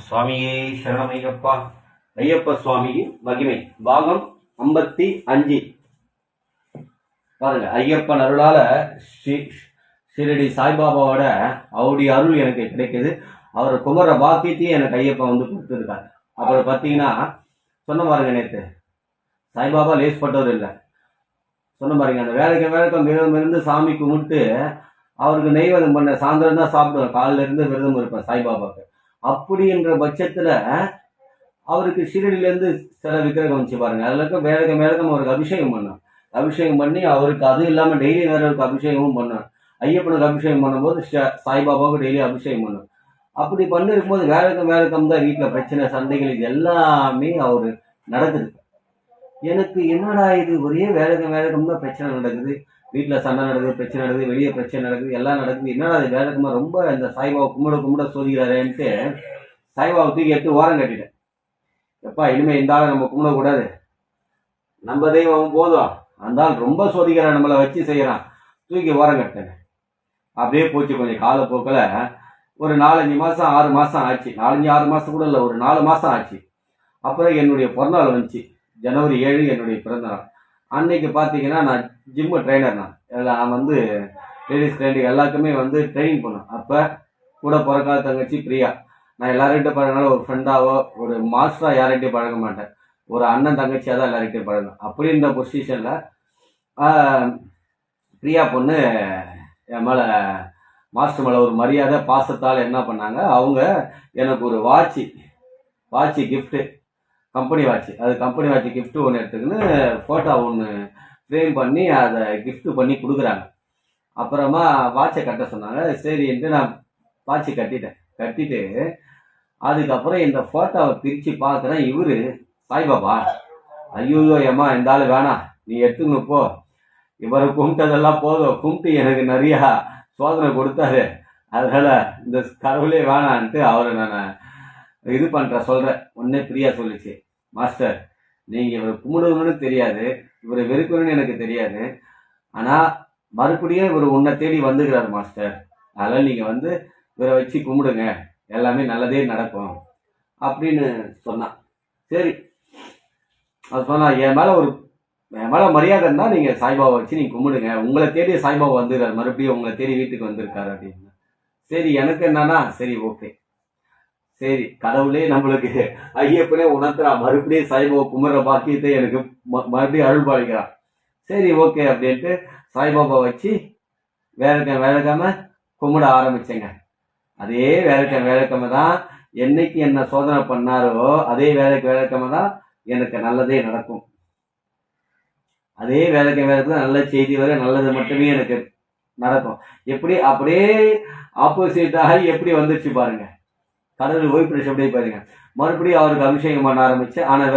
சுவாமியே சரணமையப்பா. ஐயப்ப சுவாமியின் மகிமை பாகம் 55. பாருங்க, ஐயப்பன் அருளால ஷிரடி சாய்பாபாவோட அவருடைய அருள் எனக்கு கிடைக்குது. அவர் குமர பாக்கியத்தையும் எனக்கு ஐயப்பன் வந்து கொடுத்துருக்காரு. அப்புறம் பார்த்தீங்கன்னா சொன்ன பாருங்க, நேற்று சாய்பாபா லேஸ்பட்டவர் இல்லை சொன்ன பாருங்க. அந்த வேலைக்கு விரதம் இருந்து சாமி கும்பிட்டு அவருக்கு நெய்வேதம் பண்ண சாயந்தரம் தான் சாப்பிடுவேன். காலில இருந்து விரதம் இருப்பேன் சாய்பாபாவுக்கு. அப்படின்ற பட்சத்துல அவருக்கு ஷிரடியிலேருந்து சில விக்கிரகம் வச்சு பாருங்க. அதுல இருக்க வேலைக்கு அவருக்கு அபிஷேகம் பண்ணி அவருக்கு அது இல்லாம டெய்லி வேறவருக்கு அபிஷேகமும் பண்ணார். ஐயப்பனுக்கு அபிஷேகம் பண்ணும்போது சாய்பாபாவுக்கு டெய்லி அபிஷேகம் பண்ணார். அப்படி பண்ணிருக்கும் போது வேலைக்கம் தான் வீட்டுல பிரச்சனை, சண்டைகள், இது எல்லாமே அவரு நடக்குது. எனக்கு என்னடா இது, ஒரே வேலைக்கம் தான் பிரச்சனை நடக்குது. வீட்டுல சண்டை நடக்குது, பிரச்சனை நடக்குது, வெளியே பிரச்சனை நடக்குது, எல்லாம் நடக்குது. என்னடா அது வேலைக்குமா ரொம்ப இந்த சாய்பாபா கும்பிட சோதிக்கிறாரேன்ட்டு சாய்பாபா தூக்கி எடுத்து ஓரம் கட்டிட்டேன். எப்பா, இனிமே இந்த ஆளை நம்ம கும்பிடக்கூடாது, நம்ம தெய்வம் போதும், அந்த ஆள் ரொம்ப சோதிக்கிறான், நம்மளை வச்சு செய்யறான், தூக்கி ஓரம் கட்டேன். அப்படியே போச்சு. கொஞ்சம் காலப்போக்கில் ஒரு 4-5 மாசம் 6 மாசம் ஆச்சு. 4-6 மாசம் கூட இல்லை, ஒரு 4 மாசம் ஆச்சு. அப்புறம் என்னுடைய பிறந்தநாள் வந்துச்சு. ஜனவரி 7 என்னுடைய பிறந்தநாள். அன்னைக்கு பார்த்தீங்கன்னா நான் ஜிம்மு ட்ரைனர். நான் வந்து லேடிஸ் ட்ரைனிங் எல்லாருக்குமே வந்து ட்ரைனிங் பண்ணேன். அப்போ கூட பிறக்காத தங்கச்சி பிரியா. நான் எல்லார்கிட்ட பழகினாலும் ஒரு ஃப்ரெண்டாவோ ஒரு மாஸ்டராக யார்கிட்டையும் பழக மாட்டேன். ஒரு அண்ணன் தங்கச்சியாக தான் எல்லார்கிட்டையும் பழகும். அப்படி இந்த பொசிஷனில் பிரியா பொண்ணு என் மேலே மாஸ்டர் மேலே ஒரு மரியாதை பாசத்தால் என்ன பண்ணாங்க, அவங்க எனக்கு ஒரு வாட்சி கிஃப்ட்டு, கம்பெனி வாட்ச். அது கம்பெனி வாட்ச் கிஃப்ட்டு ஒன்று எடுத்துக்கின்னு ஃபோட்டோ ஒன்று ஃப்ரேம் பண்ணி அதை கிஃப்ட் பண்ணி கொடுக்குறாங்க. அப்புறமா வாட்சை கட்ட சொன்னாங்க. சரின்ட்டு நான் வாட்சி கட்டிட்டு அதுக்கப்புறம் இந்த ஃபோட்டோவை பிரித்து பார்க்குறேன். இவர் சாய்பாபா. ஐயோ ஏம்மா, இந்த ஆள் வேணாம், நீ எடுத்துக்கணும் போ, இவரை கும்பிட்டதெல்லாம் போதும், கும்பிட்டு எனக்கு நிறையா சோதனை கொடுத்தாரு, அதனால இந்த கடவுளே வேணான்ட்டு அவரை நான் இது சொல்கிறேன். உடனே பிரியா சொல்லிச்சு, மாஸ்டர் நீங்கள் இவரை கும்பிடுவணும்னு தெரியாது, இவரை வெறுக்கணும்னு எனக்கு தெரியாது, ஆனால் மறுபடியும் இவர் உன்னை தேடி வந்துக்கிறார் மாஸ்டர், அதனால் நீங்கள் வந்து இவரை வச்சு கும்பிடுங்க, எல்லாமே நல்லதே நடக்கும் அப்படின்னு சொன்னான். சரி, அது சொன்னா, என் மேலே மரியாதை இருந்தால் நீங்கள் சாய்பாபா வச்சு நீங்கள் கும்பிடுங்க, உங்களை தேடி சாய்பாபா வந்துருக்காரு, மறுபடியும் உங்களை தேடி வீட்டுக்கு வந்திருக்காரு அப்படின்னு. சரி, எனக்கு என்னன்னா சரி ஓகே, சரி கடவுளே நம்மளுக்கு ஐயப்பனே உணர்த்துறா, மறுபடியும் சாய்பாபா கும்பிட்ற பாக்கியத்தை எனக்கு மறுபடியும் அருள் பாலிக்கிறான். சரி ஓகே அப்படின்ட்டு சாய்பாபா வச்சு வேலைக்காம கும்பிட ஆரம்பிச்சேங்க. அதே வேலைக்காம தான் என்னைக்கு என்ன சோதனை பண்ணாரோ அதே வேலைக்காம தான் எனக்கு நல்லதே நடக்கும். அதே வேலைக்கு நல்ல செய்தி வர, நல்லது மட்டுமே எனக்கு நடக்கும். எப்படி அப்படியே ஆப்போசிட்டாக எப்படி வந்துருச்சு பாருங்க. கடவுள் ஓய்வு அப்படியே பாருங்க. மறுபடியும் அவருக்கு அபிஷேகம் பண்ண ஆரம்பிச்சு. ஆனால்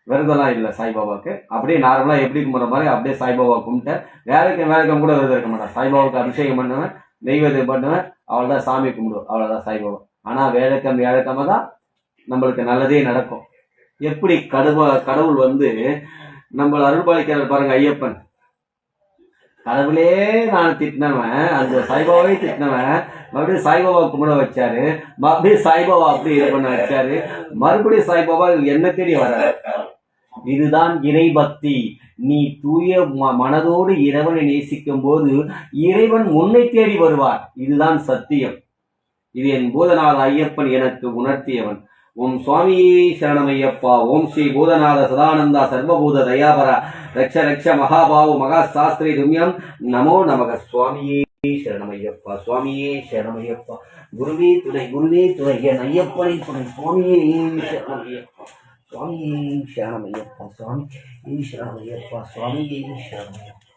விரதம்லாம் இல்லை சாய்பாபாவுக்கு. அப்படியே நார்மலாக எப்படி கும்பிட்ற மாதிரி அப்படியே சாய்பாபா கும்பிட்டேன். வேலைக்கம் கூட விரதம் இருக்க மாட்டேன். சாய்பாபாவுக்கு அபிஷேகம் பண்ணுவேன், நெய்வேத்தியம் பண்ணுவேன், அவ்வளோதான் சாமி கும்பிடுவோம், அவ்வளோதான் சாய்பாபா. ஆனால் வேலைக்காம தான் நம்மளுக்கு நல்லதே நடக்கும். எப்படி கடவுள் வந்து நம்மளை அருள்பாலிக்கிறார் பாருங்க. ஐயப்பன் கடவுளே நான் திட்டினவன், அந்த சாய்பாபாவே திட்டினவன், மறுபடியும் சாய்பாபா கும்பிட வச்சாரு, மறுபடியும் சாய்பாபா அப்படி இது பண்ண வச்சாரு, மறுபடியும் சாய்பாபா என்ன தேடி வர்றாரு. இதுதான் இறை பக்தி. நீ தூய மனதோடு இறைவனை நேசிக்கும் போது இறைவன் உன்னை தேடி வருவார். இதுதான் சத்தியம். இது என் பூதநாத ஐயப்பன் எனக்கு உணர்த்தியவன். ஓம் சுவாமியே சரணமையப்பா. ஓம் ஸ்ரீ பூதநாத சதானந்தா சர்வபூத தயாபர ரக்ஷ மகாபாவு மகா சாஸ்திரி தும்யம் நமோ நமக. சுவாமியே சரணமையப்பா. சுவாமியே சரணமையப்பா. குருவே துணை என் ஐயப்பனை துணை. சுவாமியே சரணமையப்பா. சுவாமியே சரணமையப்பா. சுவாமியே சரணமையப்பா. சுவாமியே சரணமையப்பா.